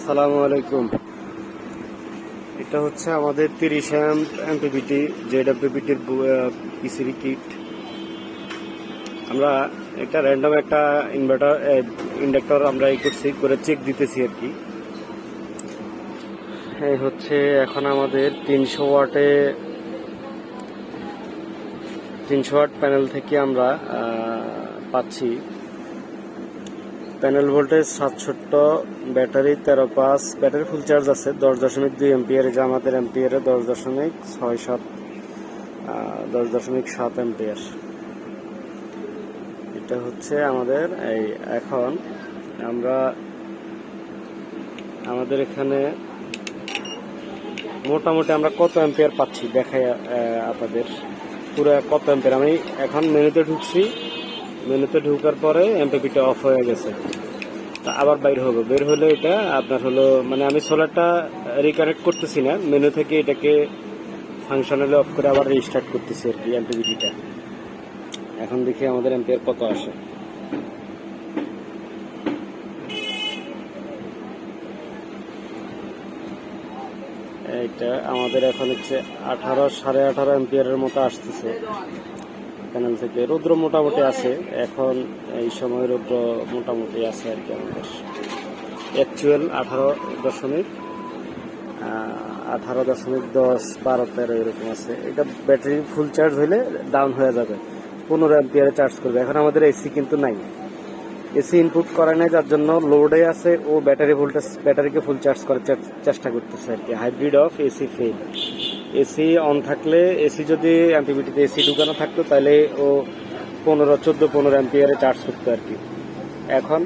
আসসালামু আলাইকুম। এটা হচ্ছে আমাদের 30 অ্যাম্প এমপিপিটি জেডব্লিউপিটির পিসিবি কিট। আমরা এটা র্যান্ডম একটা ইন্ডাক্টর আমরা করে চেক দিতেছি আর কি। এই হচ্ছে এখন আমাদের 300 ওয়াট প্যানেল থেকে আমরা পাচ্ছি panel voltage 67, battery 13.5, battery full charge আছে 10.2 এম্পিয়ার। যা আমাদের এম্পিয়ারে 10.7 এম্পিয়ার। এটা হচ্ছে আমাদের এই এখন আমাদের এখানে মোটামুটি আমরা কত এম্পিয়ার পাচ্ছি দেখাই আপনাদের পুরো কত এম্পিয়ার। আমি এখন মেনুতে ঢুকছি, মেনুতে ঢুকার পরে এমপিপিটা অফ হয়ে গেছে, আবার বের হলে এটা আপনার হলো মানে আমি সোলারটা রিকানেক্ট করতেছি না, মেনু থেকে এটাকে ফাংশনালি অফ করে আবার রিস্টার্ট করতেছি আর কি এমপিপিটা। এখন দেখি আমাদের এম্পিয়ার কত আসে। এইটা আমাদের এখন হচ্ছে 18 এম্পিয়ারের মতো আসতেছে প্যানেল থেকে। রৌদ্র মোটামুটি আছে, এখন এই সময় রৌদ্র মোটামুটি আছে আর কি। আমাদের অ্যাকচুয়াল 18.10, 12, 13 এরকম আছে। এটা ব্যাটারি ফুল চার্জ হইলে ডাউন হয়ে যাবে, 15 এম্পিয়ারে চার্জ করবে। এখন আমাদের এসি কিন্তু নাই, এসি ইনপুট করে নাই, যার জন্য লোডে আছে ও ব্যাটারিকে ফুল চার্জ করার চেষ্টা করতেছে আর কি। Hybrid of AC fail. AC on থাকলে, এসি যদি এমপিপিটিতে এসি ঢুকানো থাকতো তাহলে ও 15 এম্পিয়ারে চার্জ করতো আর কি। এখন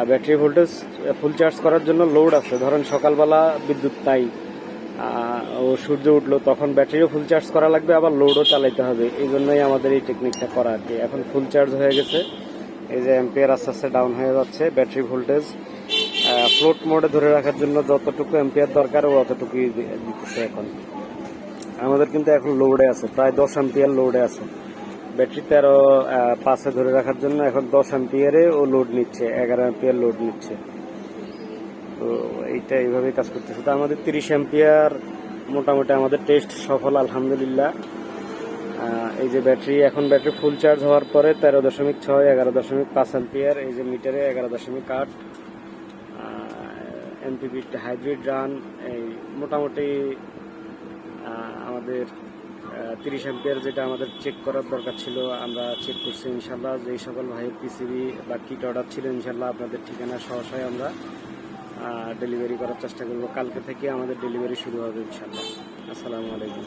ব্যাটারি ভোল্টেজ ফুল চার্জ করার জন্য লোড আছে, ধরেন সকালবেলা বিদ্যুৎ নাই, ও সূর্য উঠলো, তখন ব্যাটারিও ফুল চার্জ করা লাগবে, আবার লোডও চালাইতে হবে। এই জন্যই আমাদের এই টেকনিকটা করা আর কি। এখন ফুল চার্জ হয়ে গেছে, এই যে এম্পিয়ার আস্তে আস্তে ডাউন হয়ে যাচ্ছে। ব্যাটারি ভোল্টেজ ফ্লোট মোডে ধরে রাখার জন্য যতটুকু এম্পিয়ার দরকার ও অতটুকুই দিতেছে এখন। আমাদের কিন্তু এখন লোডে আছে, প্রায় 10 এম্পিয়ার লোডে আছে। ব্যাটারি 13.5 ধরে রাখার জন্য এখন 10 এম্পিয়ারে ও লোড নিচ্ছে, 11 এম্পিয়ার লোড নিচ্ছে। তো এইটা এইভাবেই কাজ করতেছে। তো আমাদের 30 এম্পিয়ার মোটামুটি আমাদের টেস্ট সফল আলহামদুলিল্লাহ। এই যে ব্যাটারি ফুল চার্জ হওয়ার পরে 13.6, 11.5 এম্পিয়ার। এই যে মিটারে 11.8 এমপিপি হাইব্রিড রান। এই মোটামুটি আমাদের 30 এম্পিয়ার যেটা আমাদের চেক করার দরকার ছিল আমরা চেক করছি ইনশাল্লাহ। যেই সকল ভাইয়ের পিসিবি বা কিট অর্ডার ছিল ইনশাল্লাহ আপনাদের ঠিকানা সহসায় আমরা ডেলিভারি করার চেষ্টা করব। কালকে থেকে আমাদের ডেলিভারি শুরু হবে ইনশাল্লাহ। আসসালামু আলাইকুম।